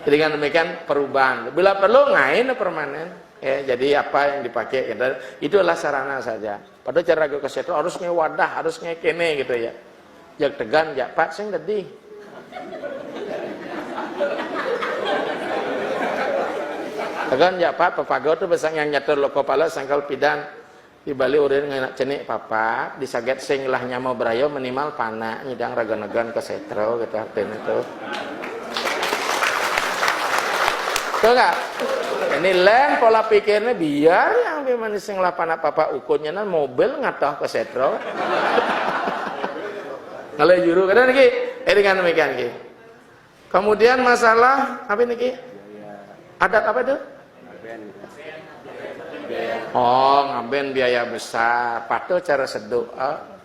Jadi dengan demikian perubahan. Bila perlu ngain permanen. Ya, jadi apa yang dipakai itu adalah sarana saja. Padahal cara ke setro harus wadah, harus kene gitu ya. Jak tegan, jak pak sing tadi. Tegan jak pak pepago tuh besang yang nyatur lo kepala sangkal pidan di Bali udah ngenak cenik papa disaget sing lah nyamau berayo minimal pana nyidang raga-nagan ke setro gitu artinya tuh. Tuh enggak? Ini lain pola pikirnya biar yang bagaimana sing lapan apa ukurnya nan mobil ngatah ke setro. Kalau juru kadang niki, dengan demikian niki. Kemudian masalah apa niki? Adat apa itu? Oh, ngaben biaya besar. Patuh cara seduh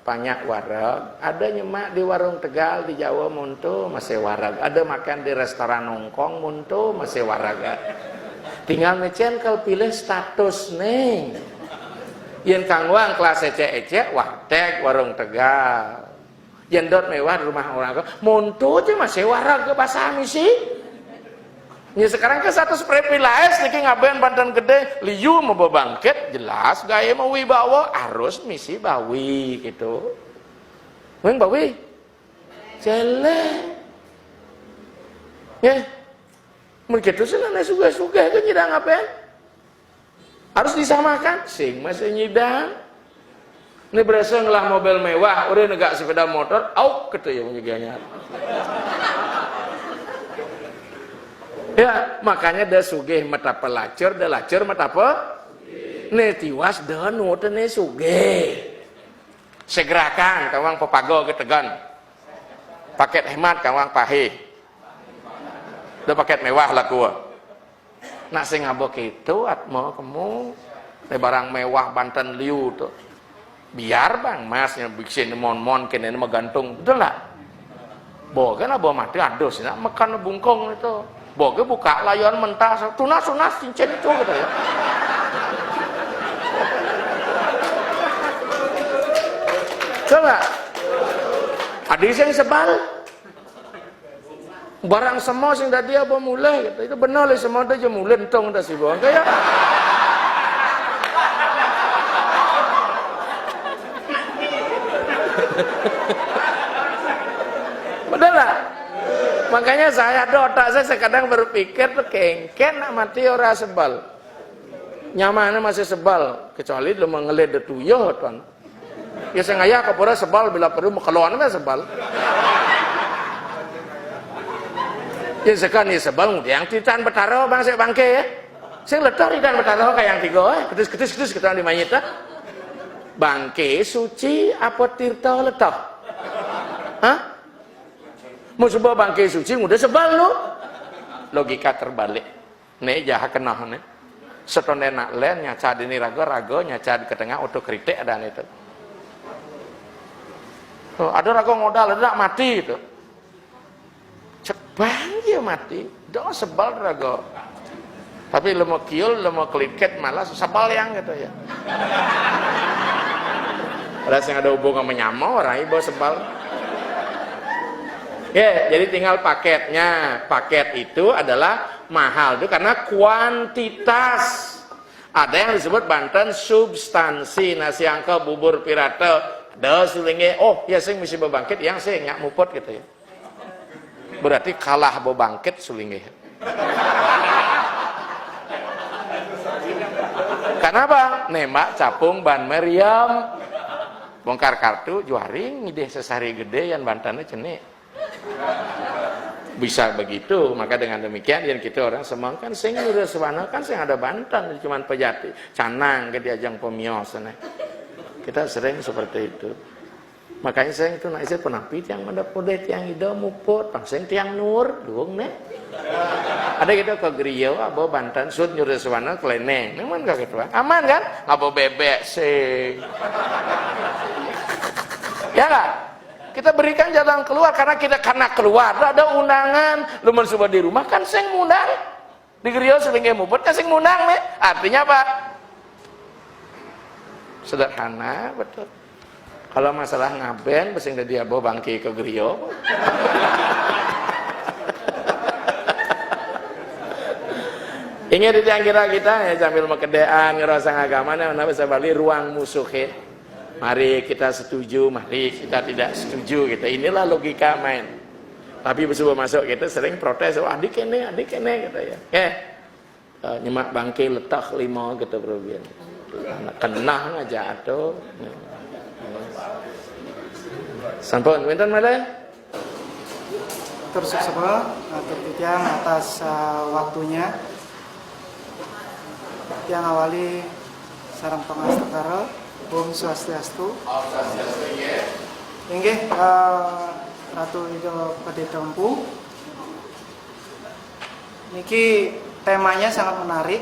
banyak warung. Ada nyemak di warung Tegal di Jawa muntu masih warag. Ada makan di restoran Hongkong muntu masih waraga. Tinggal mecen kalau pilih status nih. Yang kangwang kelas ecek-ecek warteg warung Tegal. Yang dot mewah di rumah orang muntu aja masih waraga basami sih. Ya sekarang ke satu prepilas niki ngaben badan gede liu mau bangkit jelas gaya mau wibawa harus misi bawi gitu. Weng bawi. Jelek. Ya. Begitu senana suga-suga kan nyidang ngaben. Harus disamakan sing masih nyidang. Ini berasa ngelah mobil mewah, udah negak sepeda motor, au gitu ya menyeganya. Ya, makanya dah sugih mata pelacur, dah lacur mata apa? Ne tiwas dah nuta ne sugih. Segerakan kawang pepago ketegan. Paket hemat kawang pahih. Dah paket mewah lah gua. Nak sing ngabok itu atmo kamu ne barang mewah Banten liu tuh. Biar bang masnya bikin mon-mon kene mah gantung. Betul lah. Boga na bawa mati adus nak makan bungkong itu. Boga buka layar mentah tunas cincin itu gitu ya. Coba adik yang sebal barang semua sing tadi apa mulai gitu. Itu benar lah semua dia mulai entong dah sih bang kayak benar lah. Makanya saya ada otak saya kadang berpikir tuh kengken nak mati orang sebal. Nyamannya masih sebal kecuali lu mengelid tuyuh tuan. Ya sengaja kapura sebal bila perlu keluar mana sebal. Ya sekarang ni sebal yang titan betaro bang saya bangke ya. Saya letak titan betaro kayak yang tiga ketis kita di mayita. Bangke suci apa tirta letak? Hah? Mau coba bangkai suci udah sebal lu. Logika terbalik. Nih jahat kenah nih. Setonde nak len nyaca ini rago nyaca ke tengah otokritik dan itu. Oh, ada rago modal ada mati itu. Cek bang dia mati. Dong sebal rago. Tapi lu mau kiul, lu mau kliket malah sebal yang gitu ya. Ada yang ada hubungan menyamar orang ibu sebal. Ya, jadi tinggal paketnya. Paket itu adalah mahal itu karena kuantitas. Ada yang disebut Banten substansi nasi angka bubur pirata. Ada sulingnya. Oh, ya sing mesti bebangkit yang sing nyak muput gitu ya. Berarti kalah bebangkit sulingnya. Kenapa? Nembak capung ban meriam. Bongkar kartu juaring ngide sesari gede yang Bantennya cenik. Bisa begitu, maka dengan demikian yang kita orang semang kan sing udah sewana kan sing ada Banten cuman pejati canang ke diajang pemios nah. Kita sering seperti itu. Makanya saya itu nak isi penapi tiang mendapat tiang ida muput pangseng tiang nur duung nih. Ada gitu ke Griyo abo Banten sud nyuruh sewana keleneng. Memang gak gitu aman kan? Abo bebek sing. Ya enggak? Kita berikan jalan keluar karena keluar ada undangan lu mencoba di rumah kan sing mundang di Griyo sering muput kan sing mundang nih artinya apa sederhana betul kalau masalah ngaben besing dia bawa bangki ke Griyo Ingin ditiang kita ya sambil mekedean ngerasa agamanya mana bisa balik ruang musuhnya. Mari kita setuju, mari kita tidak setuju gitu. Inilah logika main. Tapi besubuh masuk kita sering protes, wah adik ini gitu ya. Nyemak bangke letak 5 gitu berubian. Kenah aja atuh. Sampun pinten male? Terus sebab atur titiang atas waktunya. Yang awali sarang pangastekara Om Swastiastu. Inggih Ratu Ido Padetompu. Niki temanya sangat menarik,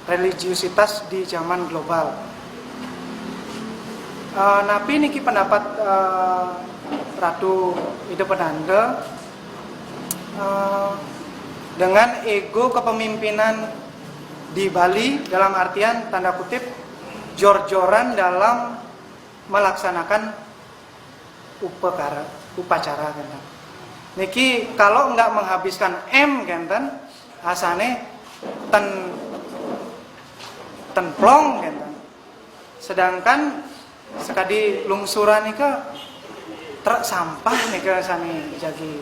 religiusitas di zaman global. Napi niki pendapat Ratu Ido Padanda dengan ego kepemimpinan di Bali dalam artian tanda kutip jor-joran dalam melaksanakan upacara kan. Niki kalau nggak menghabiskan kan asane tenplong kan. Sedangkan sekadi lungsuran nika truk sampah nika sani jagi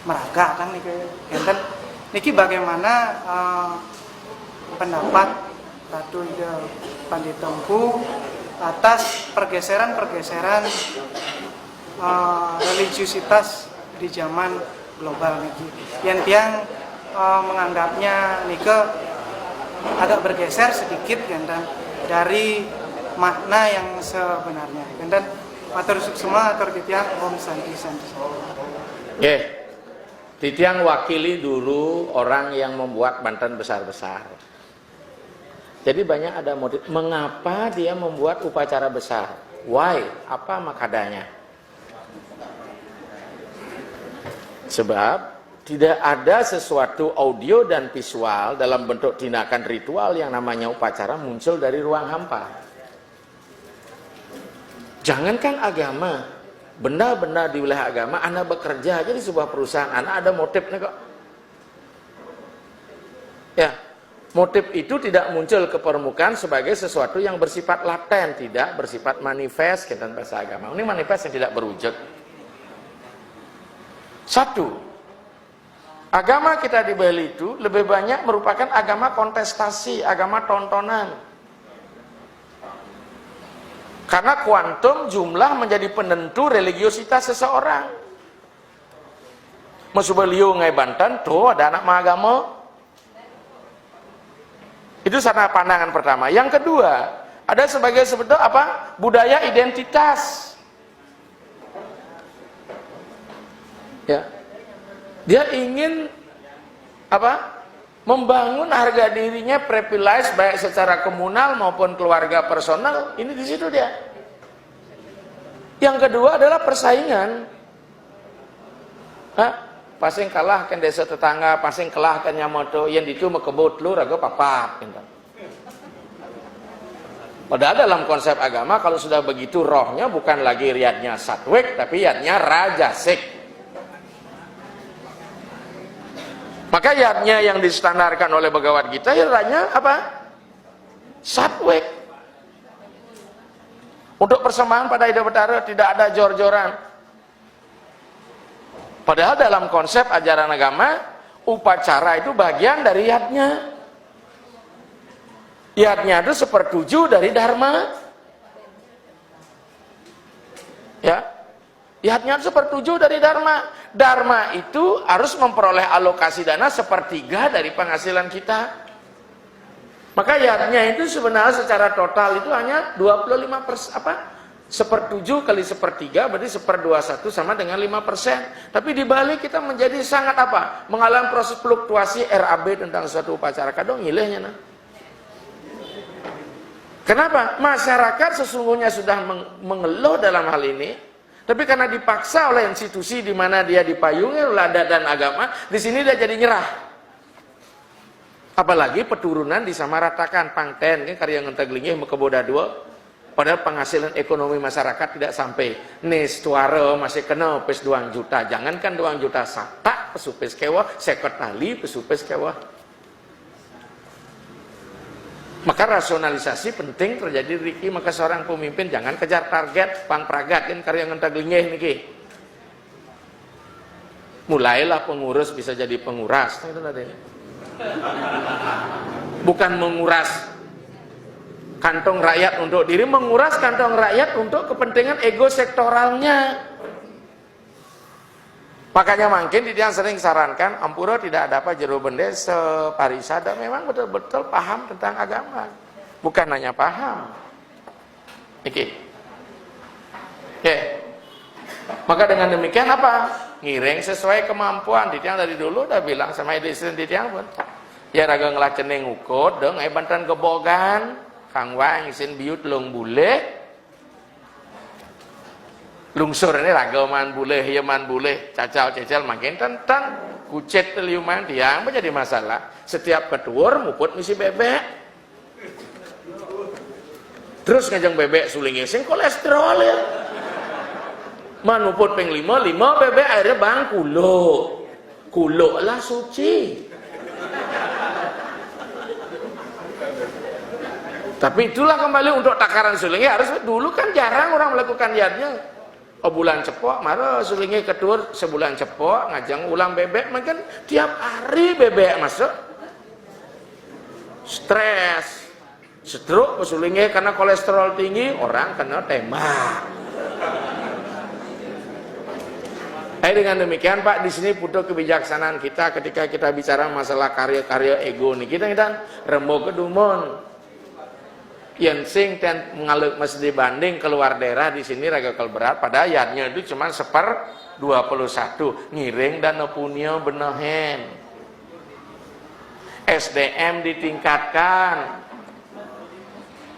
meraga kan nika kan. Niki bagaimana pendapat Ratu Ida Panditompu atas pergeseran religiusitas di zaman global niki. Yang tiang menganggapnya nika agak bergeser sedikit kan dari makna yang sebenarnya. Dan matur suksema atur titiang Om Santi. Titiang wakili dulu orang yang membuat Banten besar-besar. Jadi banyak ada motif mengapa dia membuat upacara besar. Why? Apa makadanya? Sebab tidak ada sesuatu audio dan visual dalam bentuk tindakan ritual yang namanya upacara muncul dari ruang hampa. Jangankan agama, benda-benda di wilayah agama, Anda bekerja aja di sebuah perusahaan, Anda ada motifnya kok. Ya, motif itu tidak muncul ke permukaan sebagai sesuatu yang bersifat laten, tidak bersifat manifest, kita bahasa agama. Ini manifest yang tidak berwujud. Satu, agama kita di Bali itu lebih banyak merupakan agama kontestasi, agama tontonan. Karena kuantum jumlah menjadi penentu religiositas seseorang. Masuk beliau ngai Banten, tuh ada anak agama. Itu sana pandangan pertama. Yang kedua, ada sebagai sebetulnya apa? Budaya identitas. Ya. Dia ingin apa? Membangun harga dirinya privilege baik secara komunal maupun keluarga personal. Ini di situ dia. Yang kedua adalah persaingan. Pasing kalah kan desa tetangga, pasing kalah kan nyamoto, yang itu mekebut lu raga papat. Padahal dalam konsep agama kalau sudah begitu rohnya bukan lagi riyadnya satwik, tapi riyadnya rajasik. Maka riyadnya yang distandarkan oleh Bhagavad Gita, riyadnya apa? Satwik. Untuk persembahan pada Ida Betara tidak ada jor-joran. Padahal dalam konsep ajaran agama, upacara itu bagian dari yatnya. Yatnya itu 1/7 dari dharma. Ya, yatnya itu 1/7 dari dharma. Dharma itu harus memperoleh alokasi dana 1/3 dari penghasilan kita. Maka yatnya itu sebenarnya secara total itu hanya 25%, 1/7 kali 1/3 berarti 1/21 sama dengan 5%. Tapi di Bali kita menjadi sangat apa? Mengalami proses fluktuasi RAB tentang suatu upacara. Kadang ngilehnya nah. Kenapa? Masyarakat sesungguhnya sudah mengeluh dalam hal ini, tapi karena dipaksa oleh institusi di mana dia dipayungi oleh adat dan agama, di sini dia jadi nyerah. Apalagi peturunan disamaratakan pangten kan karya ngenteglingih mekeboda dua. Padahal penghasilan ekonomi masyarakat tidak sampai. Nis tuara masih kena pes 2 juta. Jangankan 2 juta satak pesupes kewa, sekot tali pesupes kewa. Maka rasionalisasi penting terjadi Riki. Maka seorang pemimpin jangan kejar target pang pragatin karya ngentak lingih niki. Mulailah pengurus bisa jadi penguras. Bukan menguras kantong rakyat untuk diri, menguras kantong rakyat untuk kepentingan ego sektoralnya. Makanya mungkin dia sering sarankan Ampura tidak ada apa jero bende separisada memang betul-betul paham tentang agama, bukan hanya paham. Oke. Maka dengan demikian apa? Ngiring sesuai kemampuan. Ditiang dari dulu udah bilang sama Edison Ditiang pun. Ya raga ngelaceneng ukut dong bantan gebogan, Kang Wang isin biut lung bule. Lungsur ini ragaman boleh, yaman boleh, cacal cecel makin tentang kucet teliuman tiang menjadi masalah. Setiap ketuur muput misi bebek. Terus ngajeng bebek sulingnya sing kolesterol ya. Manuput peng 5 bebek akhirnya bang kulo lah suci. Tapi itulah kembali untuk takaran sulingnya harus dulu kan jarang orang melakukan yadnya. Bulan cepok, marah sulingnya ketur sebulan cepok, ngajang ulang bebek, makan tiap hari bebek masuk. Stres, stroke sulingnya karena kolesterol tinggi, orang kena tembak. Dengan demikian Pak, di sini butuh kebijaksanaan kita ketika kita bicara masalah karya-karya ego nih. Kita rembo kedumon. Yang sing ten mengaluk mesti dibanding keluar daerah di sini raga berat pada ayatnya itu cuma 1/21 ngiring dan nepunya benehen. SDM ditingkatkan.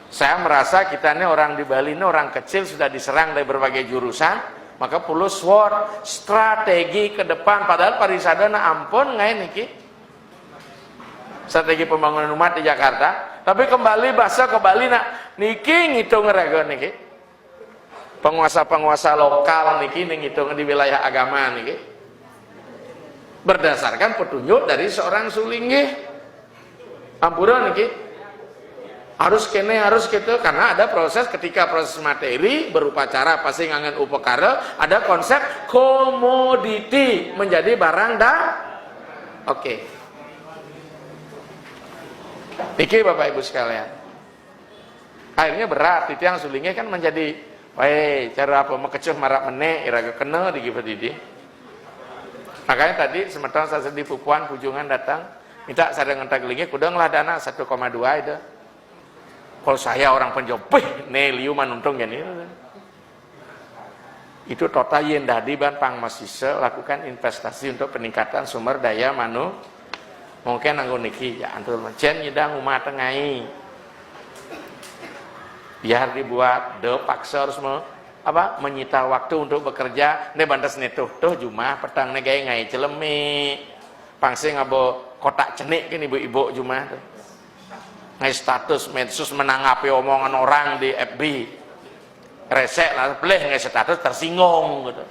Saya merasa kita ini orang di Bali ini orang kecil sudah diserang dari berbagai jurusan, maka perlu SWOT strategi ke depan. Padahal pariwisata ampun ngai niki strategi pembangunan umat di Jakarta. Tapi kembali bahasa ke Bali nak niki ngitung rega niki. Penguasa-penguasa lokal niki ngitung di wilayah agama niki. Berdasarkan petunjuk dari seorang sulingih. Ampura niki. Harus kene harus gitu karena ada proses ketika proses materi berupa cara pasti ngangen upekara, ada konsep komoditi menjadi barang dah. Oke. Niki Bapak Ibu sekalian. Akhirnya berat, itu yang sulingnya kan menjadi, cara apa mekecuh marap menek, iraga kena digi. Makanya tadi sementara saya di Pupuan Pujungan datang, minta saya ngentak lingnya, kuda ngeladana 1,2 itu. Kalau saya orang penjopih, liuman untung ya nih. Itu total yang dadi ban pang masisa lakukan investasi untuk peningkatan sumber daya manusia. Mungkin anggo niki ya antul mencen nyedang umat tengai. Biar dibuat paksa harus menyita waktu untuk bekerja. Ne bantes netuh jumah petang ne gawe ngai celemi. Pangse ngabo kotak cenik kan ibu-ibu jumah tuh. Ngai status medsos menanggapi omongan orang di FB. Resek lah boleh ngai status tersinggung gitu.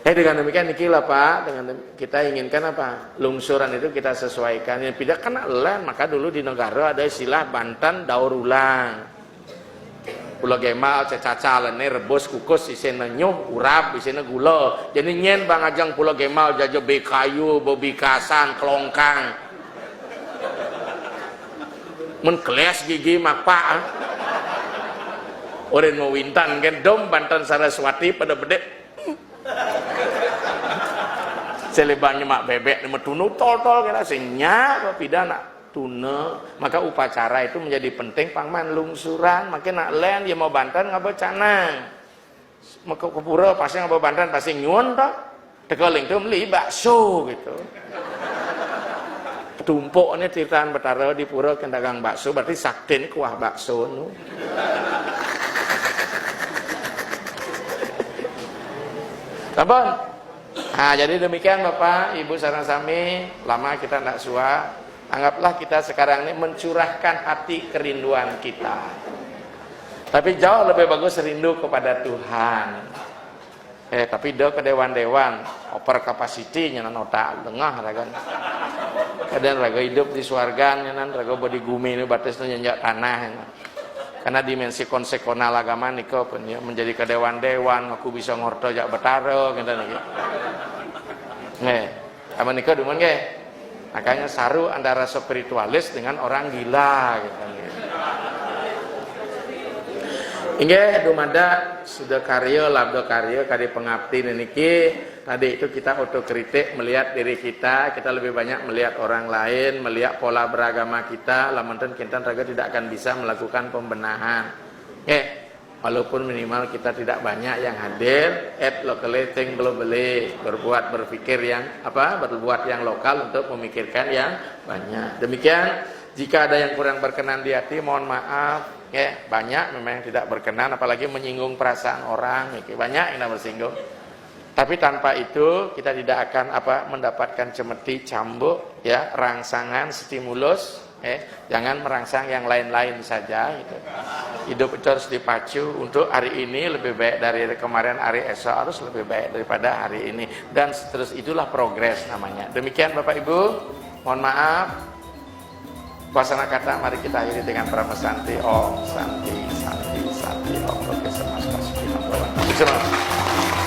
Dengan demikian nikilah Pak, dengan kita inginkan apa? Lungsuran itu kita sesuaikan. Yang tidak kena lan, maka dulu di negara ada istilah Banten daur ulang. Pulau Gemal cecacalan rebus kukus isina nyuh urap isina gula. Jadi nyen Bang Ajang Pulau Gemal jajo be kayu, bobi kasan, kelongkang. Men keles gigi mak Pak. Oren mau wintan kan dom Banten Saraswati pada bedek. Selebangnya mak bebek metunu tol-tol kira singnya pidana tuna. Maka upacara itu menjadi penting pangman lungsuran makin nak len ya mau Banten ngabo canang maka kepura pasti ngabo Banten pasti nyuon toh tekeling tuh beli bakso gitu. Tumpuknya ceritaan betara di pura kan dagang bakso berarti saktin kuah bakso nu. Sampun. Nah, jadi demikian Bapak, Ibu sareng sami, lama kita tidak suah. Anggaplah kita sekarang ini mencurahkan hati kerinduan kita. Tapi jauh lebih bagus rindu kepada Tuhan. Tapi do ke dewan-dewan, over capacity nyana nota dengah kan. kadang raga hidup di surga nan raga bodi gumi ini batas nyenjak tanah karena dimensi konsekonal agama niko pun ya menjadi kedewan-dewan aku bisa ngorto jak betaro gitu nih apa niko dumun ge makanya saru antara spiritualis dengan orang gila gitu Inge dumada sudah karya labdo karya kadi pengabdi niki tadi itu kita otokritik melihat diri kita lebih banyak melihat orang lain melihat pola beragama kita lamunten kinten raga tidak akan bisa melakukan pembenahan walaupun minimal kita tidak banyak yang hadir act locally think globally berpikir yang berbuat yang lokal untuk memikirkan yang banyak demikian jika ada yang kurang berkenan di hati mohon maaf banyak memang yang tidak berkenan apalagi menyinggung perasaan orang banyak yang bersinggung tapi tanpa itu kita tidak akan mendapatkan cemeti cambuk ya rangsangan stimulus jangan merangsang yang lain-lain saja gitu. Hidup itu harus dipacu untuk hari ini lebih baik dari kemarin hari esok harus lebih baik daripada hari ini dan terus itulah progres namanya demikian Bapak Ibu mohon maaf Wasana kata mari kita akhiri dengan Brahmasanti Om Santi Santi Santi Om Loke Semas Kasih